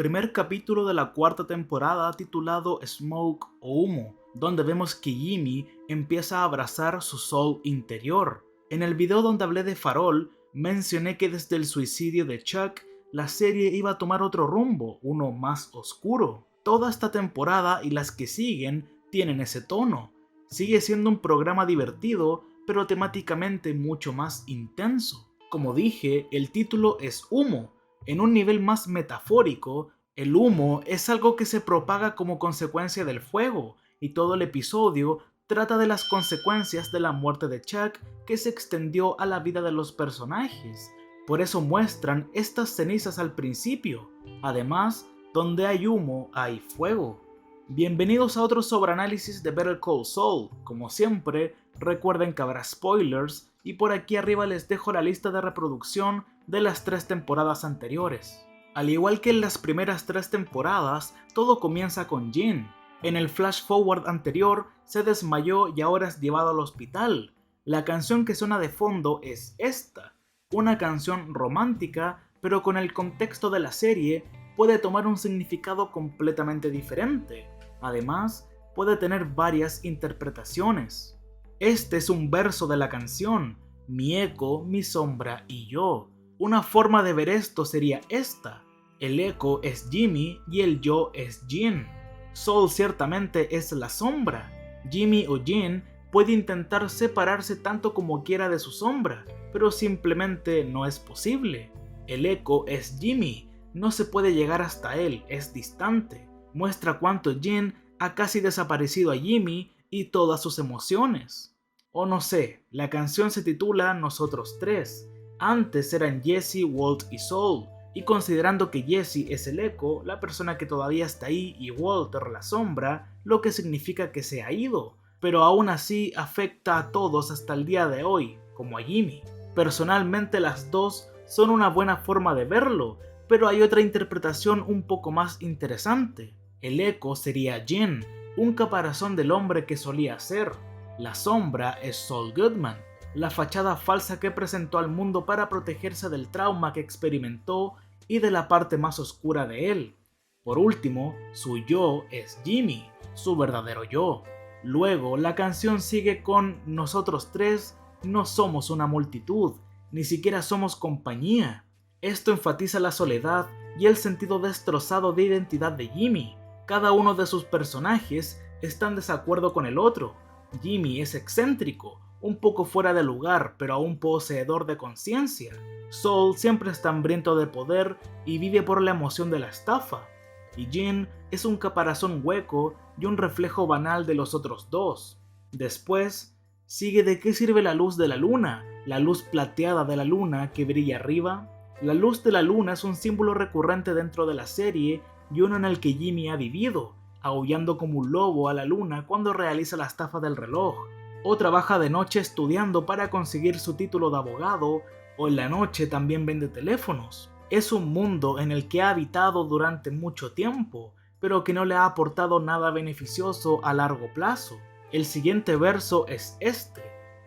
primer capítulo de la cuarta temporada titulado Smoke o Humo, donde vemos que Jimmy empieza a abrazar su Soul interior. En el video donde hablé de Farol, mencioné que desde el suicidio de Chuck, la serie iba a tomar otro rumbo, uno más oscuro. Toda esta temporada y las que siguen tienen ese tono. Sigue siendo un programa divertido, pero temáticamente mucho más intenso. Como dije, el título es Humo. En un nivel más metafórico, el humo es algo que se propaga como consecuencia del fuego, y todo el episodio trata de las consecuencias de la muerte de Chuck que se extendió a la vida de los personajes. Por eso muestran estas cenizas al principio. Además, donde hay humo, hay fuego. Bienvenidos a otro sobreanálisis de Better Call Saul. Como siempre, recuerden que habrá spoilers y por aquí arriba les dejo la lista de reproducción de las 3 temporadas anteriores. Al igual que en las primeras 3 temporadas, todo comienza con Jin. En el flash forward anterior se desmayó y ahora es llevado al hospital. La canción que suena de fondo es esta, una canción romántica, pero con el contexto de la serie puede tomar un significado completamente diferente. Además, puede tener varias interpretaciones. Este es un verso de la canción, mi eco, mi sombra y yo. Una forma de ver esto sería esta, el eco es Jimmy y el yo es Jin. Soul ciertamente es la sombra. Jimmy o Jin puede intentar separarse tanto como quiera de su sombra, pero simplemente no es posible. El eco es Jimmy, no se puede llegar hasta él, es distante. Muestra cuánto Jin ha casi desaparecido a Jimmy y todas sus emociones. O no sé, la canción se titula Nosotros Tres. Antes eran Jesse, Walt y Soul, y considerando que Jesse es el eco, la persona que todavía está ahí, y Walter la sombra, lo que significa que se ha ido, pero aún así afecta a todos hasta el día de hoy, como a Jimmy. Personalmente las dos son una buena forma de verlo, pero hay otra interpretación un poco más interesante. El eco sería Jin, un caparazón del hombre que solía ser. La sombra es Saul Goodman, la fachada falsa que presentó al mundo para protegerse del trauma que experimentó y de la parte más oscura de él. Por último, su yo es Jimmy, su verdadero yo. Luego, la canción sigue con Nosotros tres no somos una multitud, ni siquiera somos compañía. Esto enfatiza la soledad y el sentido destrozado de identidad de Jimmy. Cada uno de sus personajes está en desacuerdo con el otro. Jimmy es excéntrico, un poco fuera de lugar, pero aún poseedor de conciencia. Saul siempre está hambriento de poder y vive por la emoción de la estafa. Y Jin es un caparazón hueco y un reflejo banal de los otros dos. Después, sigue de qué sirve la luz de la luna, la luz plateada de la luna que brilla arriba. La luz de la luna es un símbolo recurrente dentro de la serie y uno en el que Jimmy ha vivido, aullando como un lobo a la luna cuando realiza la estafa del reloj, o trabaja de noche estudiando para conseguir su título de abogado, o en la noche también vende teléfonos. Es un mundo en el que ha habitado durante mucho tiempo, pero que no le ha aportado nada beneficioso a largo plazo. El siguiente verso es este: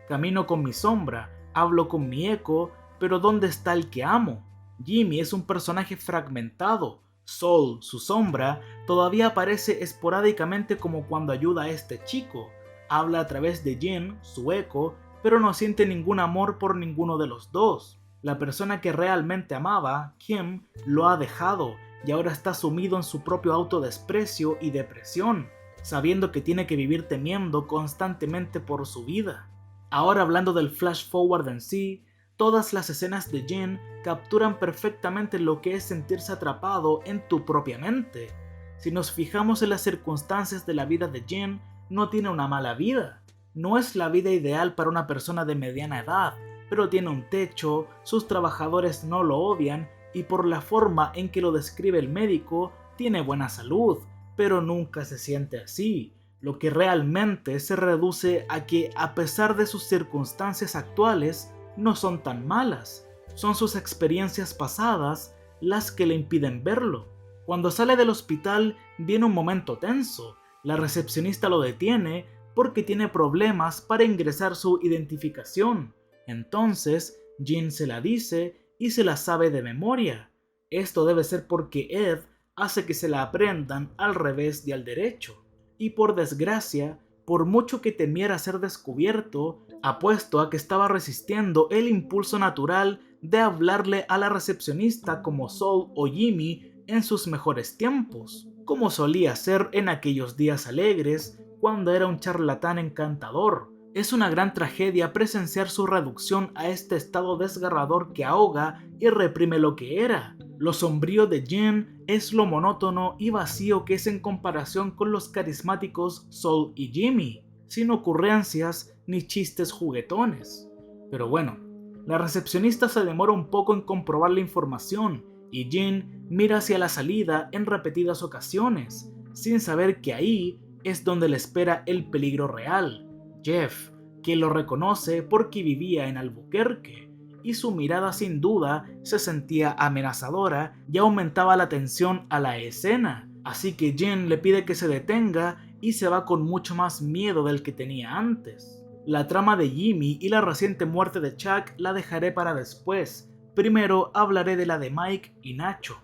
camino con mi sombra, hablo con mi eco, pero ¿dónde está el que amo? Jimmy es un personaje fragmentado. Saul, su sombra, todavía aparece esporádicamente como cuando ayuda a este chico. Habla a través de Jin, su eco, pero no siente ningún amor por ninguno de los dos. La persona que realmente amaba, Kim, lo ha dejado y ahora está sumido en su propio autodesprecio y depresión, sabiendo que tiene que vivir temiendo constantemente por su vida. Ahora hablando del flash forward en sí, todas las escenas de Jin capturan perfectamente lo que es sentirse atrapado en tu propia mente. Si nos fijamos en las circunstancias de la vida de Jin, no tiene una mala vida. No es la vida ideal para una persona de mediana edad, pero tiene un techo, sus trabajadores no lo odian y por la forma en que lo describe el médico, tiene buena salud, pero nunca se siente así. Lo que realmente se reduce a que, a pesar de sus circunstancias actuales, no son tan malas. Son sus experiencias pasadas las que le impiden verlo. Cuando sale del hospital viene un momento tenso. La recepcionista lo detiene porque tiene problemas para ingresar su identificación. Entonces, Jin se la dice y se la sabe de memoria. Esto debe ser porque Ed hace que se la aprendan al revés y al derecho. Y por desgracia, por mucho que temiera ser descubierto, apuesto a que estaba resistiendo el impulso natural de hablarle a la recepcionista como Saul o Jimmy en sus mejores tiempos, como solía hacer en aquellos días alegres cuando era un charlatán encantador. Es una gran tragedia presenciar su reducción a este estado desgarrador que ahoga y reprime lo que era. Lo sombrío de Jin es lo monótono y vacío que es en comparación con los carismáticos Saul y Jimmy, sin ocurrencias ni chistes juguetones. Pero bueno, la recepcionista se demora un poco en comprobar la información y Jin mira hacia la salida en repetidas ocasiones, sin saber que ahí es donde le espera el peligro real. Jeff, quien lo reconoce porque vivía en Albuquerque, y su mirada sin duda se sentía amenazadora y aumentaba la tensión a la escena, así que Jin le pide que se detenga y se va con mucho más miedo del que tenía antes. La trama de Jimmy y la reciente muerte de Chuck la dejaré para después. Primero hablaré de la de Mike y Nacho.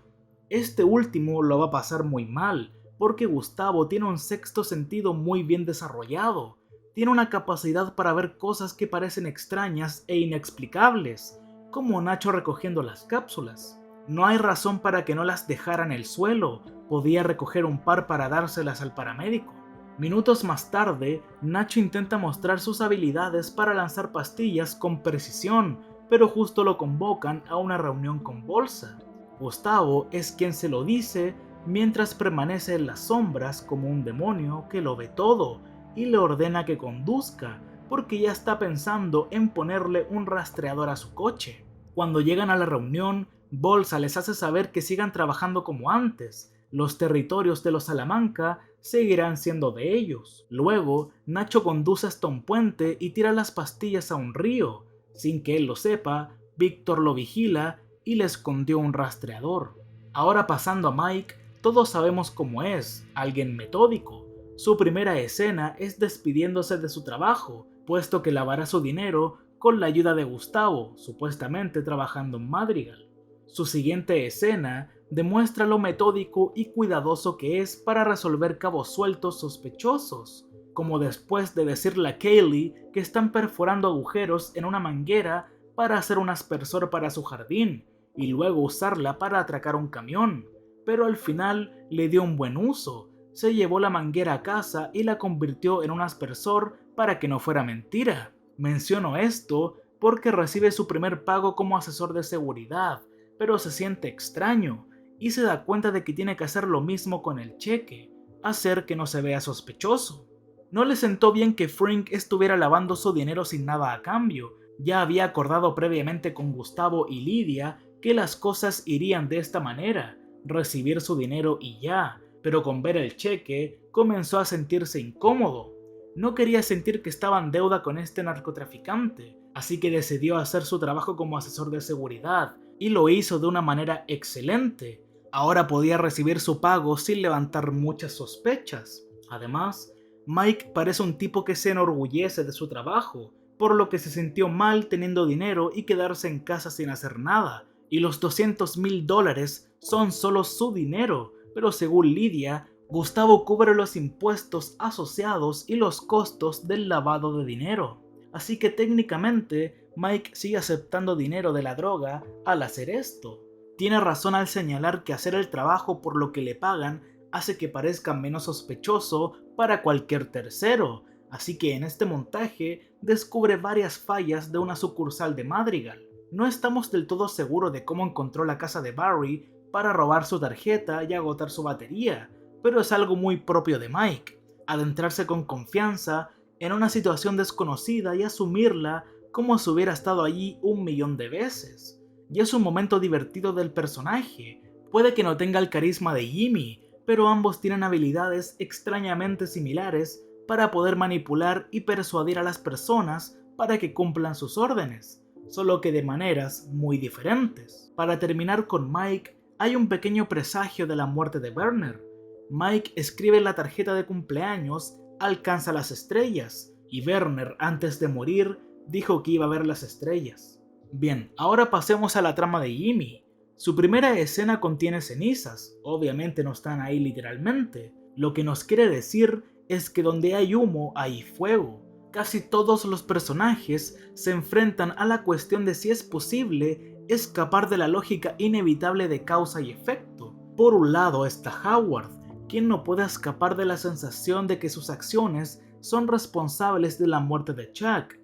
Este último lo va a pasar muy mal, porque Gustavo tiene un sexto sentido muy bien desarrollado. Tiene una capacidad para ver cosas que parecen extrañas e inexplicables, como Nacho recogiendo las cápsulas. No hay razón para que no las dejara en el suelo, podía recoger un par para dárselas al paramédico. Minutos más tarde, Nacho intenta mostrar sus habilidades para lanzar pastillas con precisión, pero justo lo convocan a una reunión con Bolsa. Gustavo es quien se lo dice, mientras permanece en las sombras como un demonio que lo ve todo, y le ordena que conduzca, porque ya está pensando en ponerle un rastreador a su coche. Cuando llegan a la reunión, Bolsa les hace saber que sigan trabajando como antes. Los territorios de los Salamanca seguirán siendo de ellos. Luego, Nacho conduce hasta un puente y tira las pastillas a un río. Sin que él lo sepa, Víctor lo vigila y le escondió un rastreador. Ahora pasando a Mike, todos sabemos cómo es, alguien metódico. Su primera escena es despidiéndose de su trabajo, puesto que lavará su dinero con la ayuda de Gustavo, supuestamente trabajando en Madrigal. Su siguiente escena demuestra lo metódico y cuidadoso que es para resolver cabos sueltos sospechosos, como después de decirle a Kaylee que están perforando agujeros en una manguera para hacer un aspersor para su jardín, y luego usarla para atracar un camión, pero al final le dio un buen uso. Se llevó la manguera a casa y la convirtió en un aspersor para que no fuera mentira. Menciono esto porque recibe su primer pago como asesor de seguridad, pero se siente extraño y se da cuenta de que tiene que hacer lo mismo con el cheque, hacer que no se vea sospechoso. No le sentó bien que Frink estuviera lavando su dinero sin nada a cambio. Ya había acordado previamente con Gustavo y Lidia que las cosas irían de esta manera, recibir su dinero y ya, pero con ver el cheque comenzó a sentirse incómodo. No quería sentir que estaba en deuda con este narcotraficante, así que decidió hacer su trabajo como asesor de seguridad, y lo hizo de una manera excelente. Ahora podía recibir su pago sin levantar muchas sospechas. Además, Mike parece un tipo que se enorgullece de su trabajo, por lo que se sintió mal teniendo dinero y quedarse en casa sin hacer nada, y los $200,000 son solo su dinero, pero según Lidia, Gustavo cubre los impuestos asociados y los costos del lavado de dinero. Así que técnicamente Mike sigue aceptando dinero de la droga al hacer esto. Tiene razón al señalar que hacer el trabajo por lo que le pagan hace que parezca menos sospechoso para cualquier tercero, así que en este montaje descubre varias fallas de una sucursal de Madrigal. No estamos del todo seguros de cómo encontró la casa de Barry para robar su tarjeta y agotar su batería, pero es algo muy propio de Mike, adentrarse con confianza en una situación desconocida y asumirla como si hubiera estado allí 1,000,000 de veces. Y es un momento divertido del personaje. Puede que no tenga el carisma de Jimmy, pero ambos tienen habilidades extrañamente similares para poder manipular y persuadir a las personas para que cumplan sus órdenes, solo que de maneras muy diferentes. Para terminar con Mike, hay un pequeño presagio de la muerte de Werner. Mike escribe en la tarjeta de cumpleaños "Alcanza las estrellas", y Werner, antes de morir, dijo que iba a ver las estrellas. Bien, ahora pasemos a la trama de Jimmy. Su primera escena contiene cenizas, obviamente no están ahí literalmente. Lo que nos quiere decir es que donde hay humo hay fuego. Casi todos los personajes se enfrentan a la cuestión de si es posible escapar de la lógica inevitable de causa y efecto. Por un lado está Howard, quien no puede escapar de la sensación de que sus acciones son responsables de la muerte de Chuck.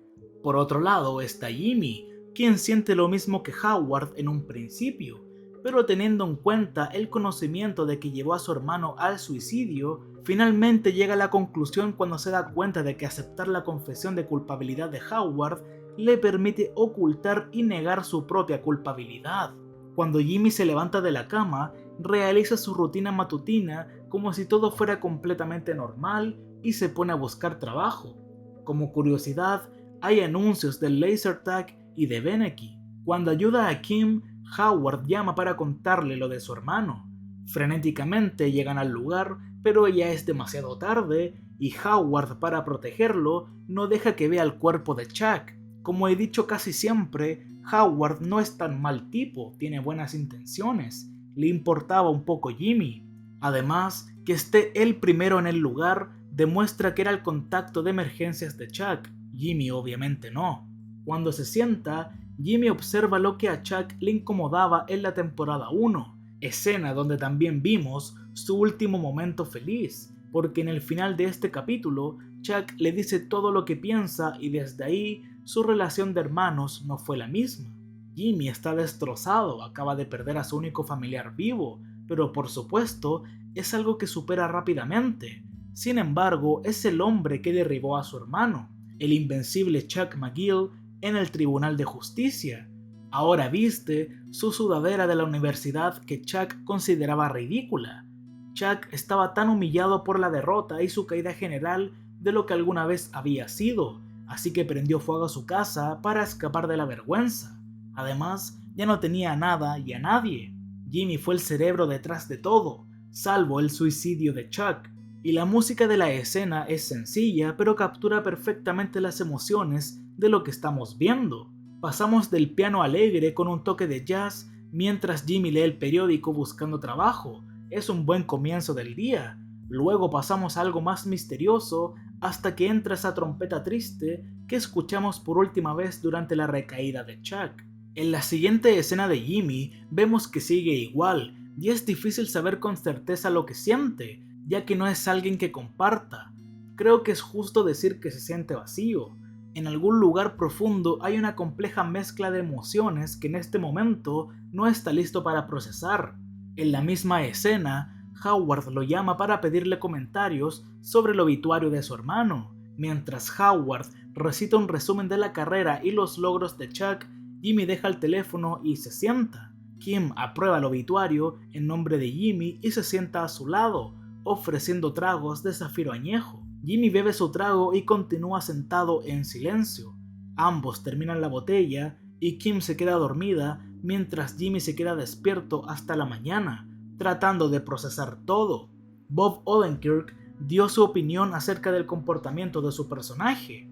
Por otro lado está Jimmy, quien siente lo mismo que Howard en un principio, pero teniendo en cuenta el conocimiento de que llevó a su hermano al suicidio, finalmente llega a la conclusión cuando se da cuenta de que aceptar la confesión de culpabilidad de Howard le permite ocultar y negar su propia culpabilidad. Cuando Jimmy se levanta de la cama, realiza su rutina matutina como si todo fuera completamente normal y se pone a buscar trabajo. Como curiosidad, hay anuncios del laser tag y de Beneki. Cuando ayuda a Kim, Howard llama para contarle lo de su hermano. Frenéticamente llegan al lugar, pero ya es demasiado tarde y Howard, para protegerlo, no deja que vea el cuerpo de Chuck. Como he dicho casi siempre, Howard no es tan mal tipo, tiene buenas intenciones, le importaba un poco Jimmy. Además, que esté él primero en el lugar demuestra que era el contacto de emergencias de Chuck, Jimmy obviamente no. Cuando se sienta, Jimmy observa lo que a Chuck le incomodaba en la temporada 1, escena donde también vimos su último momento feliz, porque en el final de este capítulo, Chuck le dice todo lo que piensa y desde ahí su relación de hermanos no fue la misma. Jimmy está destrozado, acaba de perder a su único familiar vivo, pero por supuesto es algo que supera rápidamente. Sin embargo, es el hombre que derribó a su hermano, el invencible Chuck McGill, en el Tribunal de Justicia. Ahora viste su sudadera de la universidad que Chuck consideraba ridícula. Chuck estaba tan humillado por la derrota y su caída general de lo que alguna vez había sido, así que prendió fuego a su casa para escapar de la vergüenza. Además, ya no tenía a nada y a nadie. Jimmy fue el cerebro detrás de todo, salvo el suicidio de Chuck. Y la música de la escena es sencilla, pero captura perfectamente las emociones de lo que estamos viendo. Pasamos del piano alegre con un toque de jazz mientras Jimmy lee el periódico buscando trabajo. Es un buen comienzo del día. Luego pasamos a algo más misterioso hasta que entra esa trompeta triste que escuchamos por última vez durante la recaída de Chuck. En la siguiente escena de Jimmy vemos que sigue igual y es difícil saber con certeza lo que siente, ya que no es alguien que comparta. Creo que es justo decir que se siente vacío. En algún lugar profundo hay una compleja mezcla de emociones que en este momento no está listo para procesar. En la misma escena, Howard lo llama para pedirle comentarios sobre el obituario de su hermano. Mientras Howard recita un resumen de la carrera y los logros de Chuck, Jimmy deja el teléfono y se sienta. Kim aprueba el obituario en nombre de Jimmy y se sienta a su lado, ofreciendo tragos de zafiro añejo. Jimmy bebe su trago y continúa sentado en silencio. Ambos terminan la botella y Kim se queda dormida mientras Jimmy se queda despierto hasta la mañana, tratando de procesar todo. Bob Odenkirk dio su opinión acerca del comportamiento de su personaje.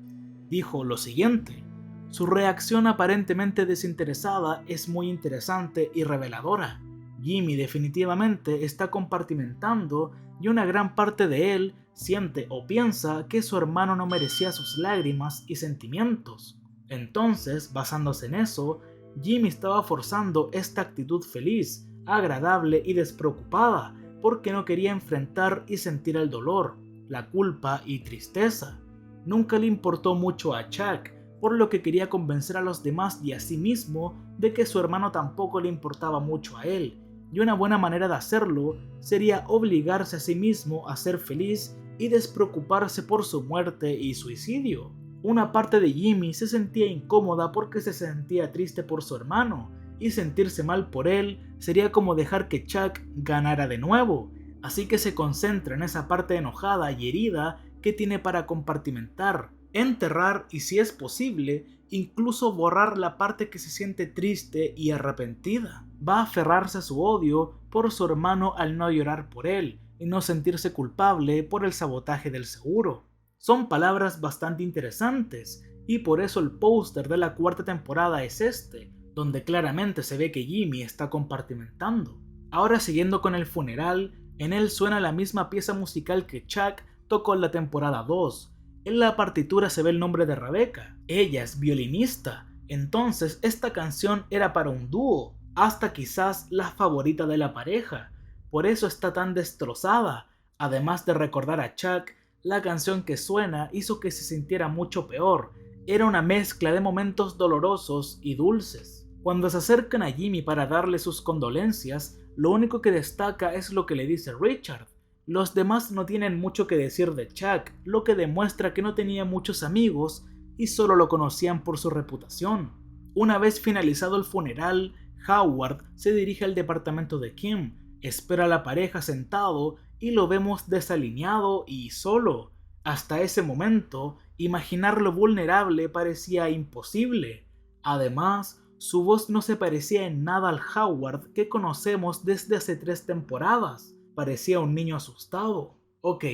Dijo lo siguiente: su reacción aparentemente desinteresada es muy interesante y reveladora. Jimmy definitivamente está compartimentando y una gran parte de él siente o piensa que su hermano no merecía sus lágrimas y sentimientos. Entonces, basándose en eso, Jimmy estaba forzando esta actitud feliz, agradable y despreocupada porque no quería enfrentar y sentir el dolor, la culpa y tristeza. Nunca le importó mucho a Chuck, por lo que quería convencer a los demás y a sí mismo de que su hermano tampoco le importaba mucho a él, y una buena manera de hacerlo sería obligarse a sí mismo a ser feliz y despreocuparse por su muerte y suicidio. Una parte de Jimmy se sentía incómoda porque se sentía triste por su hermano, y sentirse mal por él sería como dejar que Chuck ganara de nuevo, así que se concentra en esa parte enojada y herida que tiene para compartimentar, enterrar y, si es posible, incluso borrar la parte que se siente triste y arrepentida. Va a aferrarse a su odio por su hermano al no llorar por él y no sentirse culpable por el sabotaje del seguro. Son palabras bastante interesantes y por eso el póster de la cuarta temporada es este, donde claramente se ve que Jimmy está compartimentando. Ahora siguiendo con el funeral, en él suena la misma pieza musical que Chuck tocó en la temporada 2. En la partitura se ve el nombre de Rebecca. Ella es violinista, entonces esta canción era para un dúo, hasta quizás la favorita de la pareja. Por eso está tan destrozada. Además de recordar a Chuck, la canción que suena hizo que se sintiera mucho peor. Era una mezcla de momentos dolorosos y dulces. Cuando se acercan a Jimmy para darle sus condolencias, lo único que destaca es lo que le dice Richard. Los demás no tienen mucho que decir de Chuck, lo que demuestra que no tenía muchos amigos y solo lo conocían por su reputación. Una vez finalizado el funeral, Howard se dirige al departamento de Kim, espera a la pareja sentado y lo vemos desalineado y solo. Hasta ese momento, imaginarlo vulnerable parecía imposible. Además, su voz no se parecía en nada al Howard que conocemos desde hace 3 temporadas. Parecía un niño asustado. Ok,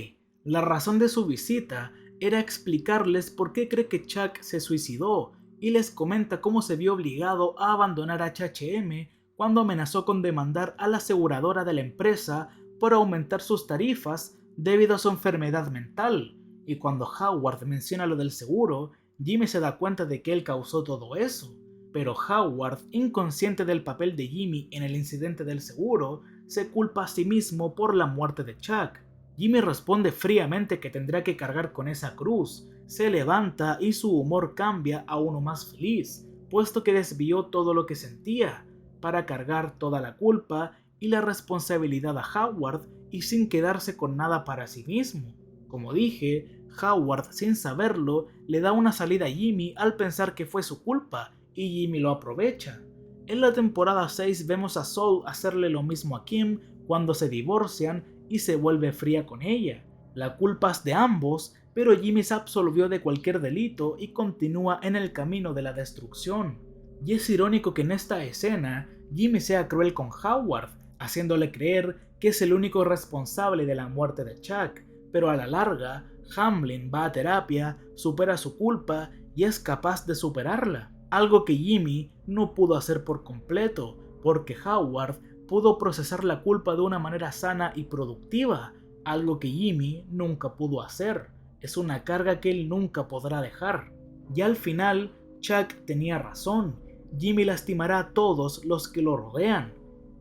la razón de su visita era explicarles por qué cree que Chuck se suicidó y les comenta cómo se vio obligado a abandonar HHM cuando amenazó con demandar a la aseguradora de la empresa por aumentar sus tarifas debido a su enfermedad mental. Y cuando Howard menciona lo del seguro, Jimmy se da cuenta de que él causó todo eso. Pero Howard, inconsciente del papel de Jimmy en el incidente del seguro, se culpa a sí mismo por la muerte de Chuck. Jimmy responde fríamente que tendrá que cargar con esa cruz, se levanta y su humor cambia a uno más feliz, puesto que desvió todo lo que sentía, para cargar toda la culpa y la responsabilidad a Howard y sin quedarse con nada para sí mismo. Como dije, Howard, sin saberlo, le da una salida a Jimmy al pensar que fue su culpa, y Jimmy lo aprovecha. En la temporada 6 vemos a Saul hacerle lo mismo a Kim cuando se divorcian y se vuelve fría con ella. La culpa es de ambos, pero Jimmy se absolvió de cualquier delito y continúa en el camino de la destrucción. Y es irónico que en esta escena Jimmy sea cruel con Howard, haciéndole creer que es el único responsable de la muerte de Chuck, pero a la larga, Hamlin va a terapia, supera su culpa y es capaz de superarla. Algo que Jimmy no pudo hacer por completo, porque Howard pudo procesar la culpa de una manera sana y productiva, algo que Jimmy nunca pudo hacer. Es una carga que él nunca podrá dejar. Y al final, Chuck tenía razón. Jimmy lastimará a todos los que lo rodean.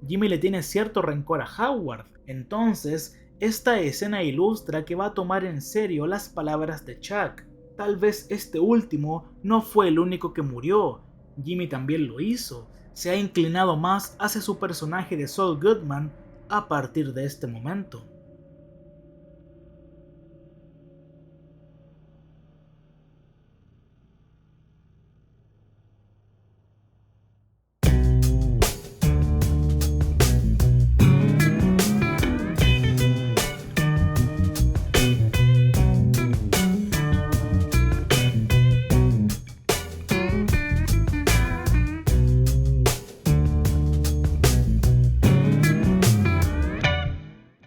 Jimmy le tiene cierto rencor a Howard. Entonces, esta escena ilustra que va a tomar en serio las palabras de Chuck. Tal vez este último no fue el único que murió. Jimmy también lo hizo. Se ha inclinado más hacia su personaje de Saul Goodman a partir de este momento.